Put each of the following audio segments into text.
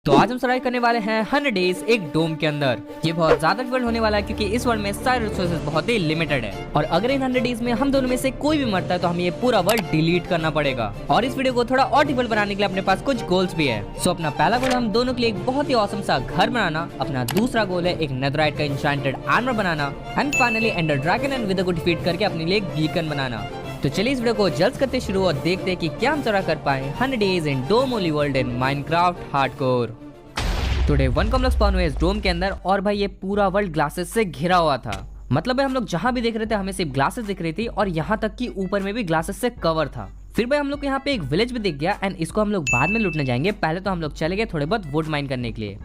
तो आज हम सर्वाइव करने वाले हैं 100 डेज एक डोम के अंदर। ये बहुत ज्यादा डिफिकल्ट होने वाला है क्योंकि इस वर्ल्ड में सारे रिसोर्सेज बहुत ही लिमिटेड है और अगर इन 100 डेज में हम दोनों में से कोई भी मरता है तो हमें ये पूरा वर्ल्ड डिलीट करना पड़ेगा। और इस वीडियो को थोड़ा और डिफिकल्ट बनाने के लिए अपने पास कुछ गोल्स भी है। सो अपना पहला गोल हम दोनों के लिए एक बहुत ही औसम सा घर बनाना, अपना दूसरा गोल है एक नेथरराइट का एन्चेंटेड आर्मर बनाना and finally ender dragon and wither को डिफीट करके अपने लिए एक बीकन बनाना। तो चलिए इस वीडियो को जल्द करते शुरू और देखते हैं कि क्या हम सर्वाइव कर पाए 100 days in dome only world in Minecraft hardcore. तो डे 1 को हम लोग स्पॉन हुए इस डोम के अंदर और भाई ये पूरा वर्ल्ड ग्लासेस से घिरा हुआ था। मतलब भाई हम लोग जहां भी देख रहे थे हमें सिर्फ ग्लासेस दिख रही थी और यहाँ तक कि ऊपर में भी ग्लासेस से कवर था। फिर भाई हम लोग को यहाँ पे एक विलेज भी दिख गया एंड इसको हम लोग बाद में लूटने जाएंगे। पहले तो हम लोग चले गए थोड़े बहुत वुड माइन करने के लिए।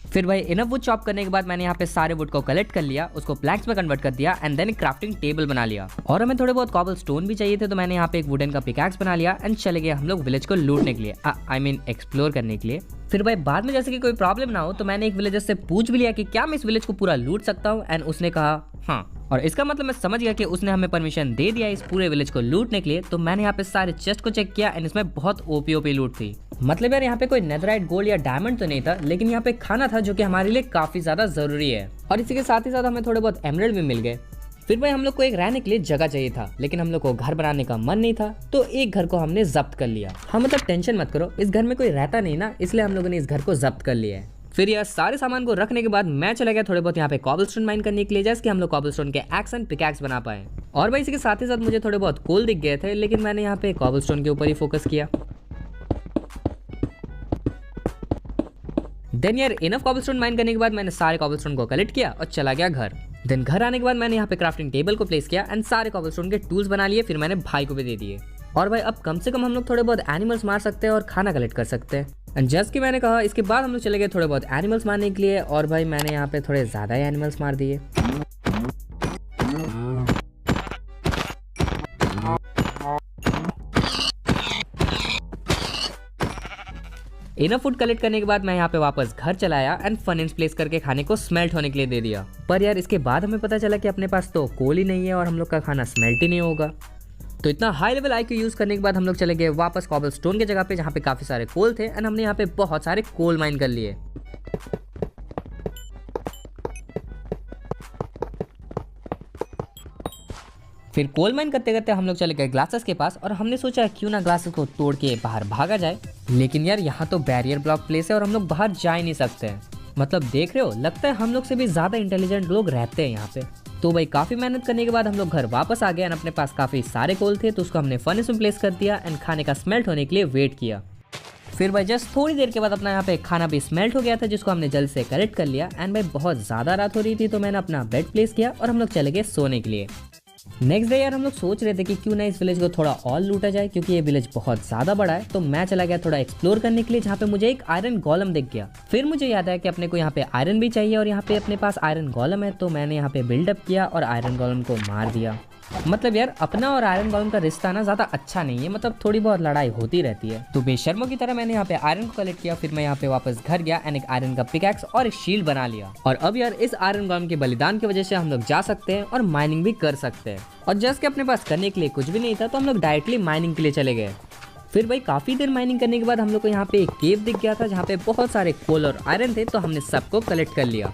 फिर भाई इनफ वुड चॉप करने के बाद मैंने यहाँ पे सारे वुड को कलेक्ट कर लिया, उसको प्लैंक्स में कन्वर्ट कर दिया एंड देन एक क्राफ्टिंग टेबल बना लिया। और हमें थोड़े बहुत कॉबल स्टोन भी चाहिए थे तो मैंने यहाँ पे एक वुडन का पिकैक्स बना लिया एंड चले गए हम लोग विलेज को लूटने के लिए, आई मीन एक्सप्लोर करने के लिए। फिर भाई बाद में जैसे कि कोई प्रॉब्लम ना हो तो मैंने एक विलेजर से पूछ भी लिया कि क्या मैं इस विलेज को पूरा लूट सकता हूँ एंड उसने कहा हाँ। और इसका मतलब मैं समझ गया कि उसने हमें परमिशन दे दिया इस पूरे विलेज को लूटने के लिए। तो मैंने यहाँ पे सारे चेस्ट को चेक किया एंड इसमें बहुत ओपी लूट थी। मतलब यार यहाँ पे कोई नेथरराइट गोल्ड या डायमंड तो नहीं था लेकिन यहाँ पे खाना था जो कि हमारे लिए काफी ज्यादा जरूरी है। और इसी के साथ ही साथ हमें थोड़े बहुत एमराल्ड भी मिल गए। फिर भाई हम लोग को एक रहने के लिए जगह चाहिए था लेकिन हम लोग को घर बनाने का मन नहीं था तो एक घर को हमने जब्त कर लिया। हाँ मतलब टेंशन मत करो, इस घर में कोई रहता नहीं ना, इसलिए हम लोगों ने इस घर को जब्त कर लिया है। फिर यार सारे सामान को रखने के बाद मैं चला गया थोड़े बहुत यहाँ पे कॉबलस्टोन माइन करने के लिए जैसे कि हम लोग कॉबलस्टोन के एक्स एंड पिकैक्स बना पाए। और भाई इसी के साथ ही साथ मुझे थोड़े बहुत कोल दिख गए थे लेकिन मैंने यहाँ पे कॉबलस्टोन के ऊपर ही फोकस किया। देन यार इनफ कॉबलस्टोन माइन करने के बाद मैंने सारे कॉबलस्टोन को कलेक्ट किया और चला गया घर। देन घर आने के बाद मैंने यहाँ पे क्राफ्टिंग टेबल को प्लेस किया एंड सारे कॉबलस्टोन के टूल्स बना लिए। फिर मैंने भाई को भी दे दिए। और भाई अब कम से कम हम लोग थोड़े बहुत एनिमल्स मार सकते हैं और खाना कलेक्ट कर सकते हैं। एंड जस्ट कि मैंने कहा इसके बाद हम लोग चले गए थोड़े बहुत एनिमल्स मारने के लिए और भाई मैंने यहाँ पे थोड़े ज्यादा ही एनिमल्स मार दिए। इनफ फूड कलेक्ट करने के बाद मैं यहाँ पे वापस घर चलाया एंड फर्नेस प्लेस करके खाने को स्मेल्ट होने के लिए दे दिया। पर यार इसके बाद हमें पता चला कि अपने पास तो कोल ही नहीं है और हम लोग का खाना स्मेल्ट ही नहीं होगा। तो इतना हाई लेवल आईक्यू यूज करने के बाद हम लोग चले गए वापस कॉबल स्टोन के जगह पे जहाँ पे काफी सारे कोल थे एंड हमने यहाँ पे बहुत सारे कोल माइन कर लिए। फिर कोल माइन करते करते हम लोग चले गए ग्लासेस के पास और हमने सोचा क्यों ना ग्लासेस को तोड़ के बाहर भागा जाए। लेकिन यार यहाँ तो बैरियर ब्लॉक प्लेस है और हम लोग बाहर जा ही नहीं सकते। मतलब देख रहे हो, लगता है हम लोग से भी ज्यादा इंटेलिजेंट लोग रहते हैं यहाँ पे। तो भाई काफी मेहनत करने के बाद हम लोग घर वापस आ गए एंड अपने पास काफी सारे कोल थे तो उसको हमने फर्नेस में प्लेस कर दिया एंड खाने का स्मेल्ट होने के लिए वेट किया। फिर भाई जस्ट थोड़ी देर के बाद अपना यहाँ पे खाना भी स्मेल्ट हो गया था जिसको हमने जल्द से कलेक्ट कर लिया। एंड भाई बहुत ज्यादा रात हो रही थी तो मैंने अपना बेड प्लेस किया और हम लोग चले गए सोने के लिए। नेक्स्ट डे यार हम लोग सोच रहे थे कि क्यों ना इस विलेज को थोड़ा और लूटा जाए क्योंकि ये विलेज बहुत ज्यादा बड़ा है। तो मैं चला गया थोड़ा एक्सप्लोर करने के लिए जहाँ पे मुझे एक आयरन गोलम दिख गया। फिर मुझे याद आया कि अपने को यहाँ पे आयरन भी चाहिए और यहाँ पे अपने पास आयरन गोलम है तो मैंने यहाँ पे बिल्डअप किया और आयरन गोलम को मार दिया। मतलब यार अपना और आयरन गोलम का रिश्ता ना ज्यादा अच्छा नहीं है, मतलब थोड़ी बहुत लड़ाई होती रहती है। तो बेशर्मों की तरह मैंने यहाँ पे आयरन को कलेक्ट किया। फिर मैं यहाँ पे वापस घर गया एंड एक आयरन का पिकैक्स और एक शील्ड बना लिया। और अब यार इस आयरन गोलम के बलिदान की वजह से हम लोग जा सकते हैं और माइनिंग भी कर सकते हैं। और जस्ट के अपने पास करने के लिए कुछ भी नहीं था तो हम लोग डायरेक्टली माइनिंग के लिए चले गए। फिर भाई काफी देर माइनिंग करने के बाद हम लोग को यहाँ पे एक केव दिख गया था जहाँ पे बहुत सारे कोल और आयरन थे तो हमने सबको कलेक्ट कर लिया।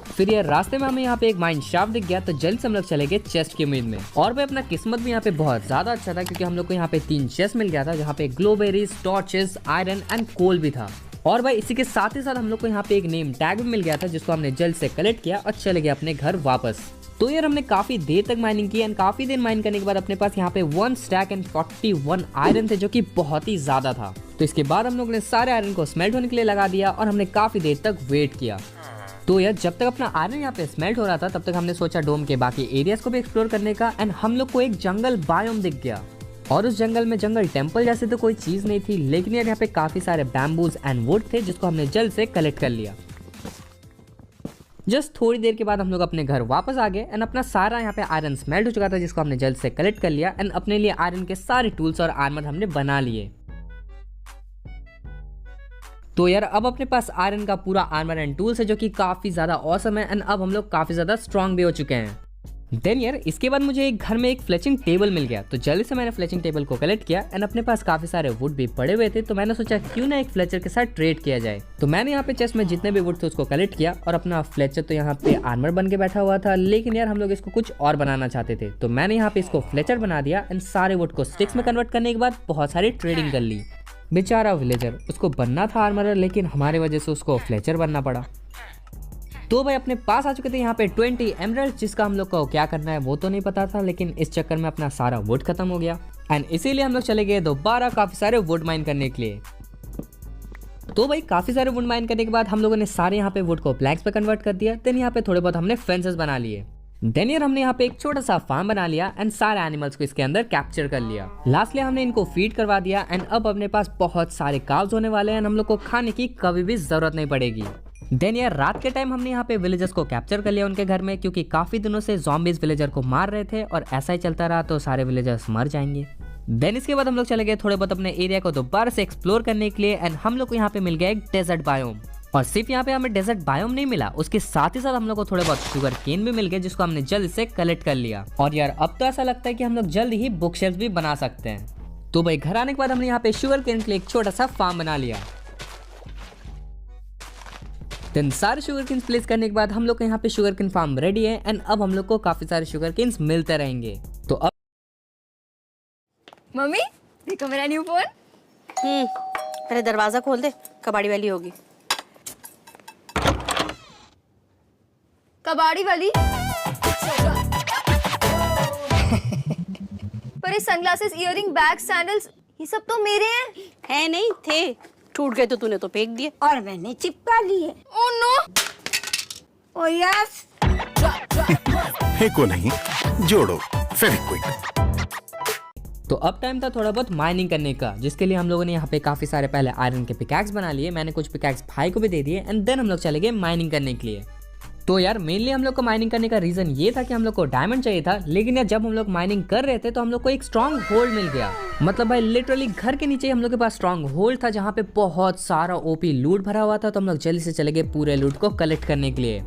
फिर यार रास्ते में हमें यहाँ पे एक माइन शाफ्ट दिख गया तो जल्द से हम लोग चले गए चेस्ट की उम्मीद में। और भाई अपना किस्मत भी यहाँ पे बहुत ज्यादा अच्छा था क्योंकि हम लोग को यहाँ पे 3 चेस्ट मिल गया था जहाँ पे ग्लोबेरीज, टॉर्चेस, आयरन एंड कोल भी था। और भाई इसी के साथ ही साथ हम लोग को यहाँ पे एक नेम टैग भी मिल गया था जिसको हमने जल्द से कलेक्ट किया और चले गए अपने घर वापस। तो यार हमने काफी देर तक माइनिंग की एंड काफी देर माइन करने के बाद अपने पास यहाँ पे 1 स्टैक एंड 41 आयरन थे जो कि बहुत ही ज्यादा था। तो इसके बाद हम लोग ने सारे आयरन को स्मेल्ट होने के लिए लगा दिया और हमने काफी देर तक वेट किया। तो यार जब तक अपना आयरन यहाँ पे स्मेल्ट हो रहा था तब तक हमने सोचा डोम के बाकी एरियाज को भी एक्सप्लोर करने का। एंड हम लोग को एक जंगल बायोम दिख गया और उस जंगल में जंगल टेम्पल जैसे तो कोई चीज नहीं थी लेकिन यार यहाँ पे काफी सारे बैम्बूज एंड वुड थे जिसको हमने जल्द से कलेक्ट कर लिया। जस्ट थोड़ी देर के बाद हम लोग अपने घर वापस आ गए एंड अपना सारा यहाँ पे आयरन स्मेल्ट हो चुका था जिसको हमने जल्द से कलेक्ट कर लिया एंड अपने लिए आयरन के सारे टूल्स और आर्मर हमने बना लिए। तो यार अब अपने पास आयरन का पूरा आर्मर एंड टूल्स है जो कि काफी ज्यादा ऑसम है एंड अब हम लोग काफी ज्यादा स्ट्रांग भी हो चुके हैं। देन यार इसके बाद मुझे एक घर में एक फ्लेचिंग टेबल मिल गया, तो जल्दी से मैंने फ्लेचिंग टेबल को कलेक्ट किया एंड अपने पास काफी सारे वुड भी पड़े हुए थे, तो मैंने सोचा क्यों ना एक फ्लेचर के साथ ट्रेड किया जाए। तो मैंने यहाँ पे चेस्ट में जितने भी वुड थे उसको कलेक्ट किया और अपना फ्लेचर तो यहाँ पे आर्मर बन के बैठा हुआ था, लेकिन यार हम लोग इसको कुछ और बनाना चाहते थे, तो मैंने यहाँ पे इसको फ्लेचर बना दिया एंड सारे वुड को स्टिक्स में कन्वर्ट करने के बाद बहुत सारी ट्रेडिंग कर ली। बेचारा विलेजर, उसको बनना था आर्मरर, लेकिन हमारे वजह से उसको फ्लेचर बनना पड़ा। तो भाई अपने पास आ चुके थे यहाँ पे 20 एमराल्ड, जिसका हम लोग को क्या करना है वो तो नहीं पता था, लेकिन इस चक्कर में अपना सारा वुड खत्म हो गया एंड इसीलिए हम लोग चले गए दोबारा काफी सारे वुड माइन करने के लिए। तो भाई काफी सारे वुड माइन करने के बाद हम लोगों ने सारे यहाँ पे वुड को प्लैंक्स पे कन्वर्ट कर दिया। देन यहाँ पे थोड़े बहुत हमने फेंसेस बना लिए। देन यार हमने यहाँ पे एक छोटा सा फार्म बना लिया एंड सारे एनिमल्स को इसके अंदर कैप्चर कर लिया। लास्टली हमने इनको फीड करवा दिया एंड अब अपने पास बहुत सारे काव्स होने वाले हैं, हम लोग को खाने की कभी भी जरूरत नहीं पड़ेगी। देन यार रात के टाइम हमने यहाँ पे विलेजर्स को कैप्चर कर लिया उनके घर में, क्योंकि काफी दिनों से ज़ॉम्बीज विलेजर को मार रहे थे और ऐसा ही चलता रहा तो सारे विलेजर्स मर जाएंगे। देन इसके बाद हम लोग चले गए थोड़े बहुत अपने एरिया को दोबारा से एक्सप्लोर करने के लिए एंड हम लोग को यहाँ पे मिल गया एक डेजर्ट बायोम। और सिर्फ यहाँ पे हमें डेजर्ट बायोम नहीं मिला, उसके साथ ही साथ हम लोग को थोड़े बहुत शुगर केन भी मिल गए, जिसको हमने जल्द से कलेक्ट कर लिया। और यार अब तो ऐसा लगता है कि हम लोग जल्द ही बुक शेल्फ भी बना सकते हैं। तो भाई घर आने के बाद हमने यहाँ पे शुगर केन के लिए एक छोटा सा फार्म बना लिया। देन सारे शुगर केन्स प्लेस करने के बाद हम लोग को यहाँ पे शुगर केन फार्म रेडी है एंड अब हम लोग को काफी सारे शुगर केन्स मिलते रहेंगे। तो अब मम्मी देखो मेरा न्यू फोन। पहले दरवाजा खोल दे, कबाड़ी वाली होगी। कबाड़ी वाली पर ये सनग्लासेस, इयररिंग, बैग, सैंडल्स ये सब तो मेरे हैं। है नहीं थे, टूट गए तो तूने तो फेंक दिए। और मैंने चिपका लिए। Oh no. Oh yes. फेंको नहीं, जोड़ो फेविक्विक। तो अब टाइम था थोड़ा बहुत माइनिंग करने का, जिसके लिए हम लोगों ने यहाँ पे काफी सारे पहले आयरन के पिकैक्स बना लिए। मैंने कुछ पिकैक्स भाई को भी दे दिए एंड देन हम लोग चले गए माइनिंग करने के लिए। तो यार मेनली हम लोग को माइनिंग करने का रीजन ये था कि हम लोग को डायमंड चाहिए था, लेकिन यार जब हम लोग माइनिंग कर रहे थे तो हम लोग को एक स्ट्रॉन्ग होल्ड मिल गया। मतलब भाई लिटरली घर के नीचे हम लोग के पास स्ट्रॉन्ग होल्ड था, जहाँ पे बहुत सारा ओपी लूट भरा हुआ था। तो हम लोग जल्दी से चले गए पूरे लूट को कलेक्ट करने के लिए।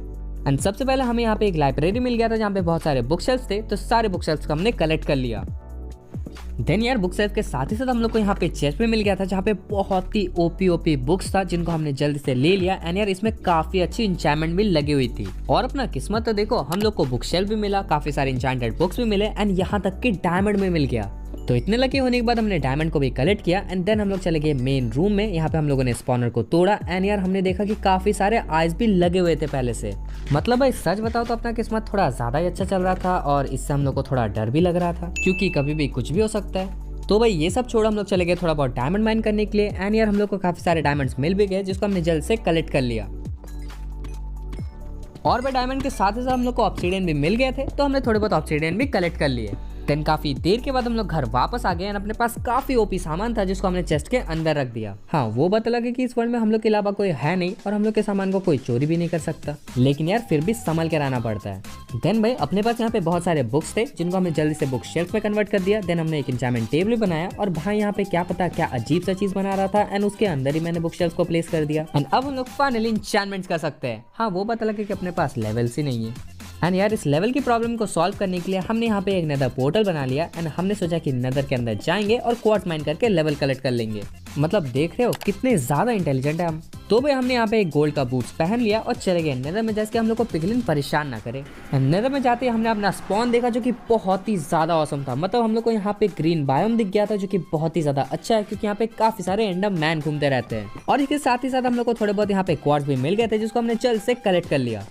एंड सबसे पहले हमें यहाँ पे एक लाइब्रेरी मिल गया था, जहाँ पे बहुत सारे बुक शेल्फ्स थे, तो सारे बुक शेल्फ्स को हमने कलेक्ट कर लिया। देन यार बुक शेल्फ के साथ ही साथ हम लोग को यहाँ पे चेस्ट भी मिल गया था, जहाँ पे बहुत ही ओपी बुक्स था, जिनको हमने जल्दी से ले लिया। एंड यार इसमें काफी अच्छी इंचैंटमेंट भी लगी हुई थी। और अपना किस्मत तो देखो, हम लोग को बुक शेल्फ भी मिला, काफी सारे इंचैंटेड बुक्स भी मिले एंड यहाँ तक कि डायमंड में मिल गया। तो इतने लकी होने के बाद हमने डायमंड को भी कलेक्ट किया एंड देन हम लोग चले गए मेन रूम में। यहाँ पे हम लोगों ने स्पॉनर को तोड़ा एंड यार हमने देखा कि काफी सारे आइस भी लगे हुए थे पहले से। मतलब भाई सच बताओ तो अपना किस्मत थोड़ा ज्यादा ही अच्छा चल रहा था और इससे हम लोग को थोड़ा डर भी लग रहा था, क्योंकि कभी भी कुछ भी हो सकता है। तो भाई ये सब छोड़ हम लोग चले गए थोड़ा बहुत डायमंड माइन करने के लिए एंड यार हम लोग को काफी सारे डायमंड्स मिल भी गए, जिसको हमने जल्द से कलेक्ट कर लिया। और भाई डायमंड के साथ ही साथ हम लोग को ऑब्सीडियन भी मिल गए थे, तो हमने थोड़े बहुत ऑब्सीडियन भी कलेक्ट कर लिए। देन काफी देर के बाद हम लोग घर वापस आ गए एंड अपने पास काफी ओपी सामान था, जिसको हमने चेस्ट के अंदर रख दिया। हाँ वो बात अलग है कि इस वर्ल्ड में हम लोग के अलावा कोई है नहीं और हम लोग के सामान को कोई चोरी भी नहीं कर सकता, लेकिन यार फिर भी संभल के रहना पड़ता है। देन भाई अपने पास यहाँ पे बहुत सारे बुक्स थे, जिनको हमने जल्दी से बुक शेल्फ में कन्वर्ट कर दिया। देन हमने एक इंचैंटमेंट टेबल बनाया और भाई यहाँ पे क्या पता क्या अजीब सा चीज बना रहा था एंड उसके अंदर ही मैंने बुक शेल्फ को प्लेस कर दिया। एंड अब हम लोग फाइनली इंचैंटमेंट्स कर सकते हैं। हाँ वो बात अलग है कि अपने पास लेवल्स ही नहीं है। एंड यार इस लेवल की प्रॉब्लम को सॉल्व करने के लिए हमने यहाँ पे एक नेदर पोर्टल बना लिया एंड हमने सोचा कि नेदर के अंदर जाएंगे और क्वार्ट्ज माइन करके लेवल कलेक्ट कर लेंगे। मतलब देख रहे हो कितने ज्यादा इंटेलिजेंट है हम। तो भाई हमने यहाँ पे एक गोल्ड का बूट्स पहन लिया और चले गए नेदर में, जैसे हम लोग को पिगलिन परेशान ना करे। नेदर में जाते ही हमने अपना स्पॉन देखा, जो कि बहुत ही ज्यादा औसम था। मतलब हम लोग को यहाँ पे ग्रीन बायोम दिख गया था, जो कि बहुत ही ज्यादा अच्छा है, क्योंकि यहाँ पे काफी सारे एंडर मैन घूमते रहते हैं। और इसके साथ ही साथ हम लोग को थोड़े बहुत यहाँ पे क्वार्ट्ज भी मिल गए थे, जिसको हमने जल्द से कलेक्ट कर लिया।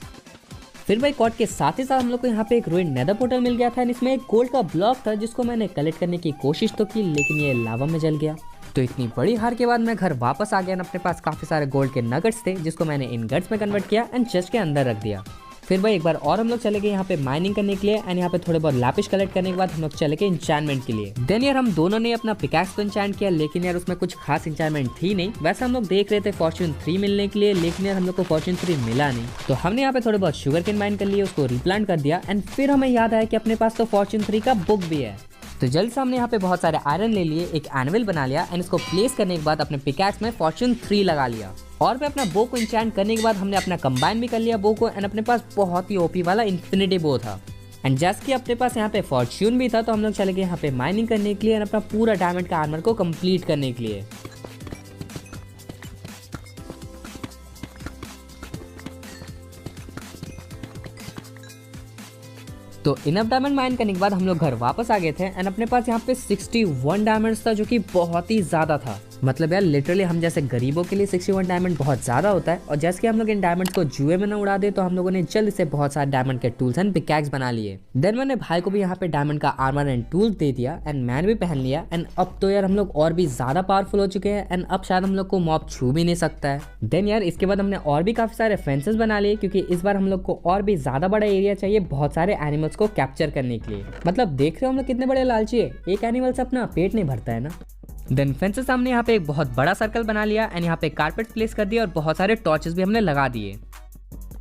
फिर भाई क्वार्ट्ज के साथ ही साथ हम लोग को यहाँ पे एक रूइंड नेदर पोर्टल मिल गया था। इसमें एक गोल्ड का ब्लॉक था, जिसको मैंने कलेक्ट करने की कोशिश तो की, लेकिन ये लावा में जल गया। तो इतनी बड़ी हार के बाद मैं घर वापस आ गया। अपने पास काफी सारे गोल्ड के नगेट्स थे, जिसको मैंने इन गट्स में कन्वर्ट किया एंड चेस्ट के अंदर रख दिया। फिर भाई एक बार और हम लोग चले गए यहाँ पे माइनिंग करने के लिए एंड यहाँ पे थोड़े बहुत लैपिश कलेक्ट करने के बाद हम लोग चले गए इंचैंटमेंट के लिए। देन यार हम दोनों ने अपना पिकैक्स को इंचैंट किया, लेकिन यार उसमें कुछ खास इंचैंटमेंट थी नहीं। वैसे हम लोग देख रहे थे फॉर्च्यून 3 मिलने के लिए, लेकिन यार हम लोग को फॉर्च्यून 3 मिला नहीं। तो हमने यहाँ पे थोड़े बहुत शुगर केन माइन कर लिए, उसको रिप्लांट कर दिया एंड फिर हमें याद आया कि अपने पास तो फॉर्च्यून 3 का बुक भी है। तो जल्द से हमने यहाँ पे बहुत सारे आयरन ले लिए, एक एनिमल बना लिया एंड इसको प्लेस करने के बाद अपने पिकैक्स में फॉर्च्यून 3 लगा लिया। और फिर अपना बो को इंचैंट करने के बाद हमने अपना कंबाइन भी कर लिया बो को एंड अपने पास बहुत ही ओपी वाला इन्फिनिटी बो था। एंड जैसे कि अपने पास यहाँ पे फॉर्च्यून भी था तो हम लोग चले गए यहाँ पे माइनिंग करने के लिए और अपना पूरा डायमंड का आर्मर को कंप्लीट करने के लिए। तो इनफ डायमंड माइन करने के बाद हम लोग घर वापस आ गए थे एंड अपने पास यहाँ पे 61 डायमंड्स था जो कि बहुत ही ज्यादा था। मतलब यार लिटरली हम जैसे गरीबों के लिए 61 डायमंड बहुत ज्यादा होता है। और जैसे कि हम लोग इन डायमंड्स को जुए में ना उड़ा दे तो हम लोगों ने जल्दी से बहुत सारे डायमंड के टूल्स एंड पिकैक्स बना लिए। देन मैंने भाई को भी यहाँ पे डायमंड का आर्मर एंड टूल्स दे दिया एंड मैंने भी पहन लिया। एंड अब तो यार हम लोग और भी ज्यादा पावरफुल हो चुके हैं एंड अब शायद हम लोग को मॉब छू भी नहीं सकता है। देन यार इसके बाद हमने और भी काफी सारे फेंसेस बना लिए क्योंकि इस बार हम लोग को और भी ज्यादा बड़ा एरिया चाहिए बहुत सारे एनिमल्स को कैप्चर करने के लिए। मतलब देख रहे हो हम लोग कितने बड़े लालची है, एक एनिमल से अपना पेट नहीं भरता है ना। देन फेंसेस हमने यहाँ पे एक बहुत बड़ा सर्कल बना लिया एंड यहाँ पे कारपेट प्लेस कर दिया और बहुत सारे टॉर्चेस भी हमने लगा दिए।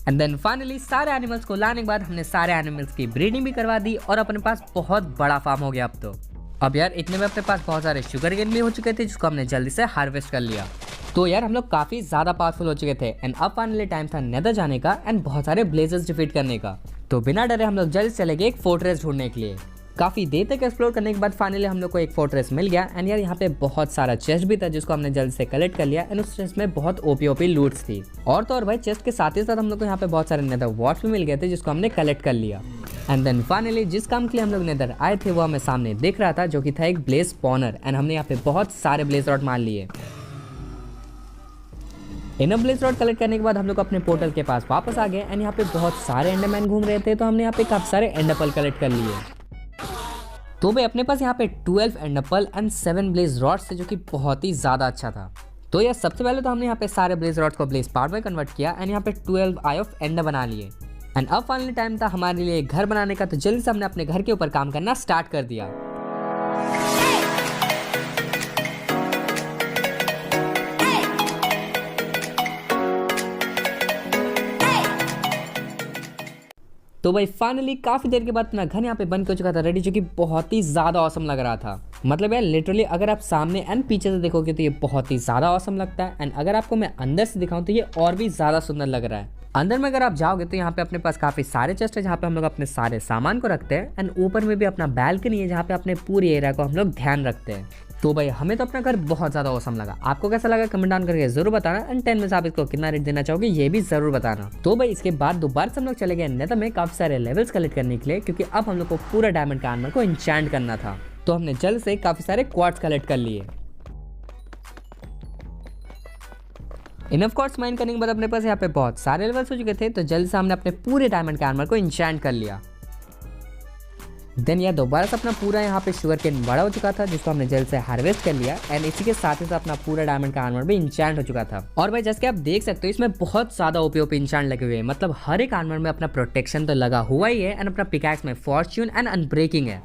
एंड देन फाइनली सारे एनिमल्स को लाने के बाद हमने सारे एनिमल्स की ब्रीडिंग भी करवा दी और अपने पास बहुत बड़ा फार्म हो गया अब तो। अब यार इतने में अपने पास बहुत सारे शुगर केन भी हो चुके थे जिसको हमने जल्दी से हार्वेस्ट कर लिया। तो यार हम लोग काफी ज्यादा पावरफुल हो चुके थे एंड अब फाइनली टाइम था नेदर जाने का एंड बहुत सारे ब्लेजर्स डिफीट करने का। तो बिना डरे हम लोग जल्दी चले गए एक फोर्ट्रेस ढूंढने के लिए। काफी देर तक एक्सप्लोर करने के बाद फाइनली हम लोग को एक फोर्ट्रेस मिल गया एंड यार यहाँ पे बहुत सारा चेस्ट भी था जिसको हमने जल्दी से कलेक्ट कर लिया एंड उस चेस्ट में बहुत ओपी लूट्स थी। और तो और भाई चेस्ट के साथ ही साथ हम लोग को यहाँ पे बहुत सारे नेदर वॉर्ड्स भी मिल गए थे जिसको हमने कलेक्ट कर लिया। एंड देन फाइनली जिस काम के लिए हम लोग नेदर आए थे वो हमें सामने दिख रहा था जो कि था एक ब्लेज स्पॉनर एंड हमने यहाँ पे बहुत सारे ब्लेज रॉड मार लिए। इनफ ब्लेज रॉड कलेक्ट करने के बाद हम लोग अपने पोर्टल के पास वापस आ गए एंड यहाँ पे बहुत सारे एंडरमैन घूम रहे थे तो हमने यहाँ पे काफी सारे एंडरपल कलेक्ट कर लिए। तो भाई अपने पास यहाँ पे 12 एंडरपल एंड 7 ब्लेज रॉड्स थे जो कि बहुत ही ज्यादा अच्छा था। तो यार सबसे पहले तो हमने यहाँ पे सारे ब्लेज रॉड्स को ब्लेज पावर में कन्वर्ट किया एंड यहाँ पे 12 आई ऑफ एंडर बना लिए। एंड अब फाइनली टाइम था हमारे लिए घर बनाने का तो जल्दी से हमने अपने घर के ऊपर काम करना स्टार्ट कर दिया। तो भाई फाइनली काफी देर के बाद अपना घर यहाँ पे बन हो चुका था रेडी जो कि बहुत ही ज्यादा ऑसम लग रहा था। मतलब यार लिटरली अगर आप सामने एंड पीछे से देखोगे तो ये बहुत ही ज्यादा ऑसम लगता है एंड अगर आपको मैं अंदर से दिखाऊं तो ये और भी ज्यादा सुंदर लग रहा है। अंदर में अगर आप जाओगे तो यहाँ पे अपने पास काफी सारे चेस्ट है जहाँ पे हम लोग अपने सारे सामान को रखते हैं एंड ऊपर में भी अपना बैल्कनी है जहाँ पे अपने पूरे एरिया को हम लोग ध्यान रखते हैं। तो भाई हमें तो अपना घर बहुत ज्यादा औसम लगा। आपको कैसा लगा कमेंट डाउन करके जरूर बताना एंड 10 में से आप इसको कितना रेट देना चाहोगे ये भी जरूर बताना। तो भाई इसके बाद दोबारा से हम लोग चले गए नेदर में काफी सारे लेवल्स कलेक्ट करने के लिए क्योंकि अब हम लोग को पूरा डायमंड का आर्मर को इंचैंट करना था। तो हमने जल्द से काफी सारे क्वार्ट्स कलेक्ट कर लिए। इनफ क्वार्ट्स माइन करने के बाद अपने पास यहाँ पे बहुत सारे लेवल्स हो चुके थे तो जल्द से हमने अपने पूरे डायमंड के आर्मर को इंचैंट कर लिया। देन यार दोबारा से अपना पूरा यहाँ पे शुगर केन बड़ा हो चुका था जिसको हमने जल्द से हार्वेस्ट कर लिया एंड इसी के साथ ही साथ अपना पूरा डायमंड का आर्मर भी इंचैंट हो चुका था। और भाई जैसे कि आप देख सकते हो इसमें बहुत ज्यादा ओपी इंचैंट लगे हुए हैं। मतलब हर एक आर्मर में अपना प्रोटेक्शन तो लगा हुआ ही है एंड अपना पिकैक्स में फॉर्च्यून एंड अनब्रेकिंग है।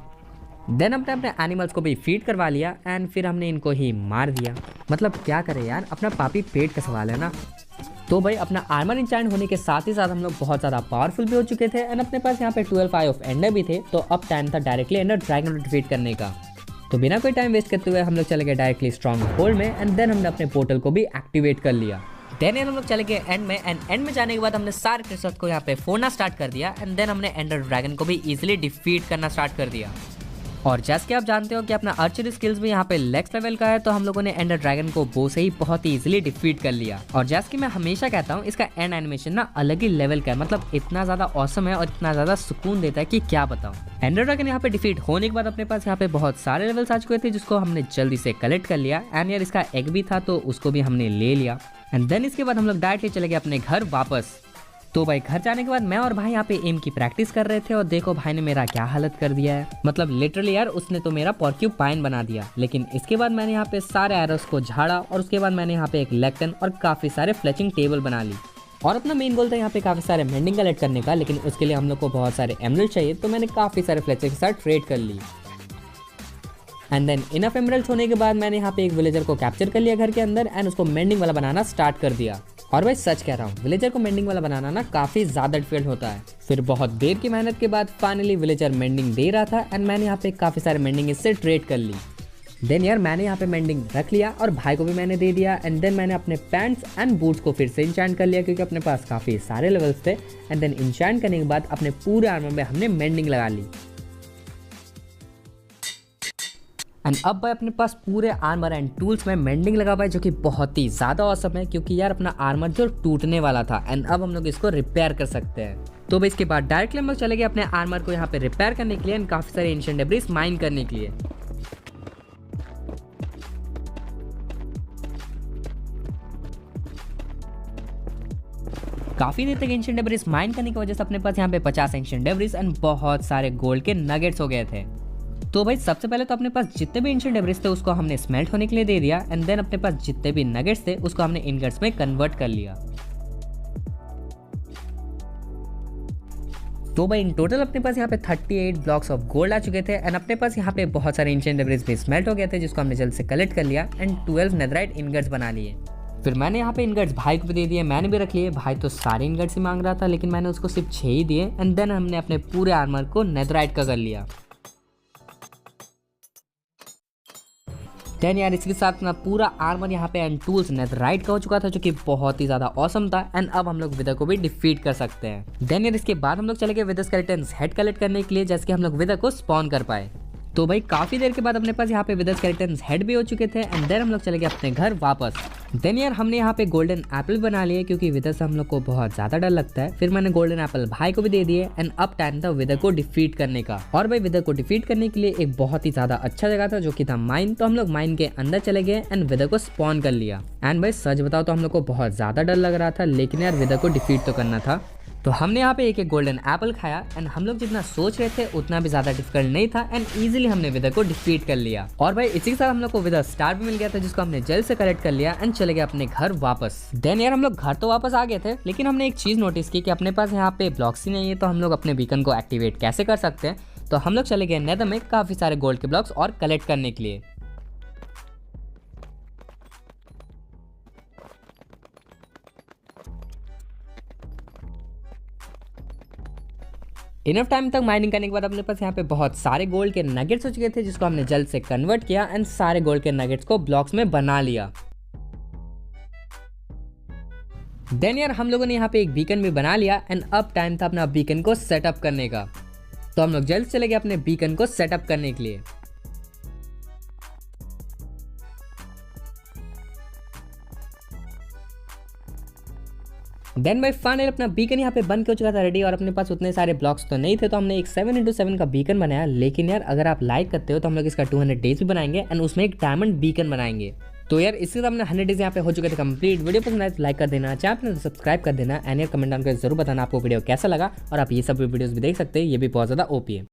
देन हमने अपने एनिमल्स को भी फीड करवा लिया एंड फिर हमने इनको ही मार दिया। मतलब क्या करें यार, अपना पापी पेट का सवाल है ना। तो भाई अपना आर्मर इंचैंट होने के साथ ही साथ हम लोग बहुत ज़्यादा पावरफुल भी हो चुके थे एंड अपने पास यहाँ पे 12 आई ऑफ एंडर भी थे। तो अब टाइम था डायरेक्टली एंडर ड्रैगन को डिफीट करने का। तो बिना कोई टाइम वेस्ट करते हुए हम लोग चले गए डायरेक्टली स्ट्रॉन्ग होल्ड में एंड देन हमने अपने पोर्टल को भी एक्टिवेट कर लिया। देन हम लोग चले गए एंड में एंड एंड में जाने के बाद हमने सारे क्रिस्टल्स को यहाँ पे फोड़ना स्टार्ट कर दिया एंड देन हमने एंडर ड्रैगन को भी इजीली डिफीट करना स्टार्ट कर दिया। और जैसे कि आप जानते हो कि अपना आर्चरी स्किल्स भी यहाँ पे नेक्स्ट लेवल का है तो हम लोगों ने एंडर ड्रैगन को बो से ही बहुत ही इजीली डिफीट कर लिया। और जैसे कि मैं हमेशा कहता हूँ इसका एंड एनिमेशन ना अलग ही लेवल का है। मतलब इतना ज्यादा ऑसम है और इतना ज्यादा सुकून देता है कि क्या बताऊँ। एंडर ड्रैगन यहाँ पे डिफीट होने के बाद अपने पास यहाँ पे बहुत सारे लेवल्स आ चुके थे जिसको हमने जल्दी से कलेक्ट कर लिया एंड यार इसका एग भी था तो उसको भी हमने ले लिया। एंड देन इसके बाद हम लोग डायरेक्टली चले गए अपने घर वापस। तो भाई घर जाने के बाद मैं और भाई यहाँ पे एम की प्रैक्टिस कर रहे थे और देखो भाई ने मेरा क्या हालत कर दिया है। मतलब लिटरली यार उसने तो मेरा पॉर्क्यूपाइन बना दिया। लेकिन इसके बाद मैंने यहाँ पे सारे एरोस को झाड़ा और उसके बाद मैंने यहाँ पे एक लेक्टन और काफी सारे फ्लेचिंग टेबल बना ली। और अपना मेन गोल था यहाँ पे काफी सारे मेंडिंग कलेक्ट करने का, लेकिन उसके लिए हम लोग को बहुत सारे एमरल्ड चाहिए तो मैंने काफी सारे फ्लेचर के साथ ट्रेड कर ली। एंड देन इनफ एमरल्ड्स होने के बाद मैंने यहाँ पे एक विलेजर को कैप्चर कर लिया घर के अंदर एंड उसको मेंडिंग वाला बनाना स्टार्ट कर दिया। और भाई सच कह रहा हूँ विलेजर को मेंडिंग वाला बनाना ना काफी ज्यादा डिफिकल्ट होता है। फिर बहुत देर की मेहनत के बाद फाइनली विलेजर मेंडिंग दे रहा था एंड मैंने यहाँ पे काफी सारे मेंडिंग इससे ट्रेड कर ली। देन यार मैंने यहाँ पे मेंडिंग रख लिया और भाई को भी मैंने दे दिया। एंड देन मैंने अपने पैंट्स एंड बूट्स को फिर से इंचैंट कर लिया क्योंकि अपने पास काफ़ी सारे लेवल्स थे। एंड देन इंचैंट करने के बाद अपने पूरे आर्मर में हमने मेंडिंग लगा ली। एंड अब भाई अपने पास पूरे आर्मर एंड टूल्स में मेंडिंग लगा हुआ है जो कि बहुत ही ज़्यादा औसम है क्योंकि यार अपना आर्मर जो टूटने वाला था एंड अब हम लोग इसको रिपेयर कर सकते हैं। तो भाई इसके बाद डायरेक्टली हम लोग चले गए अपने आर्मर को यहाँ पे रिपेयर करने के लिए एंड काफ़ी सारे एंशिएंट डेब्रिस माइन करने के लिए। काफ़ी देर तक एंशिएंट डेब्रिस माइन करने की वजह से अपने पास यहाँ पे 50 एंशिएंट डेब्रिस एंड बहुत सारे गोल्ड के नगेट्स हो गए थे। तो भाई सबसे पहले तो अपने पास जितने भी एंशिएंट डेब्रिस थे उसको हमने स्मेल्ट होने के लिए दे दिया। एंड देन अपने पास जितने भी नगेट्स थे उसको हमने इनगट्स में कन्वर्ट कर लिया। तो भाई इन टोटल अपने पास यहाँ पे 38 ब्लॉक्स ऑफ गोल्ड आ चुके थे। एंड अपने पास यहाँ पे बहुत सारे एंशिएंट डेब्रिस भी स्मेल्ट हो गए थे जिसको हमने जल्द से कलेक्ट कर लिया एंड 12 नेथराइट इनगट्स बना लिए। फिर मैंने यहाँ पे इनगट्स भाई को भी दे दिए, मैंने भी रख लिए। भाई तो सारे इनगट्स ही मांग रहा था लेकिन मैंने उसको सिर्फ 6 ही दिए। एंड देन हमने अपने पूरे आर्मर को नेथराइट का कर लिया। देन यार इसके साथ ना पूरा आर्मर यहाँ पे एंड टूल्स नेथराइट का हो चुका था जो कि बहुत ही ज़्यादा ऑसम था। एंड अब हम लोग विदर को भी डिफीट कर सकते हैं। देन यार इसके बाद हम लोग चले गए विदर स्केलेटन्स हेड कलेक्ट करने के लिए जैसे कि हम लोग विदर को स्पॉन कर पाए। तो भाई काफ़ी देर के बाद अपने पास यहाँ पे विदर स्केलेटन्स हेड भी हो चुके थे। एंड देन हम लोग चले गए अपने घर वापस। देन यार हमने यहाँ पे गोल्डन एप्पल बना लिए क्योंकि विदर से हम लोग को बहुत ज़्यादा डर लगता है। फिर मैंने गोल्डन एप्पल भाई को भी दे दिए। एंड अब टाइम था विदर को डिफीट करने का। और भाई विदर को डिफीट करने के लिए एक बहुत ही ज़्यादा अच्छा जगह था जो कि था माइन। तो हम लोग माइन के अंदर चले गए एंड विदर को स्पॉन कर लिया। एंड भाई सच बताओ तो हम लोग को बहुत ज़्यादा डर लग रहा था लेकिन यार विदर को डिफीट तो करना था। तो हमने यहाँ पे एक गोल्डन एप्पल खाया एंड हम लोग जितना सोच रहे थे उतना भी ज़्यादा डिफिकल्ट नहीं था एंड इजीली हमने विदर को डिफीट कर लिया। और भाई इसी के साथ हम लोग को विदर स्टार भी मिल गया था जिसको हमने जल्द से कलेक्ट कर लिया एंड चले गए अपने घर वापस। देन यार हम लोग घर तो वापस आ गए थे लेकिन हमने एक चीज़ नोटिस की कि अपने पास यहाँ पे ब्लॉक्स ही नहीं है। तो हम लोग अपने बीकन को एक्टिवेट कैसे कर सकते हैं। तो हम लोग चले गए नेदर में काफ़ी सारे गोल्ड के ब्लॉक्स और कलेक्ट करने के लिए। इनफ टाइम तक माइनिंग करने के बाद अपने पास यहाँ पे बहुत सारे गोल्ड के नगेट्स हो चुके थे जिसको हमने जल्द से कन्वर्ट किया एंड सारे गोल्ड के नगेट्स को ब्लॉक्स में बना लिया। देन यार हम लोगों ने यहाँ पे एक बीकन भी बना लिया एंड अब टाइम था अपना बीकन को सेटअप करने का। तो हम लोग जल्द चले गए अपने बीकन को सेटअप करने के लिए। देन भाई फाइनल अपना बीकन यहाँ पे बन के हो चुका था रेडी। और अपने पास उतने सारे ब्लॉक्स तो नहीं थे तो हमने एक 7x7 का बीकन बनाया। लेकिन यार अगर आप लाइक करते हो तो हम लोग इसका 200 डेज भी बनाएंगे एंड उसमें एक डायमंड बीकन बनाएंगे। तो यार इसके साथ हमने 100 डेज यहाँ पे हो चुके थे कंप्लीट। वीडियो पसंद आए तो लाइक कर देना, चैनल तो सब्सक्राइब कर देना एंड यार कमेंट डाउन करके जरूर बताना आपको वीडियो कैसा लगा। और आप ये सब वीडियोस भी देख सकते हैं, ये भी बहुत ज़्यादा ओपी है।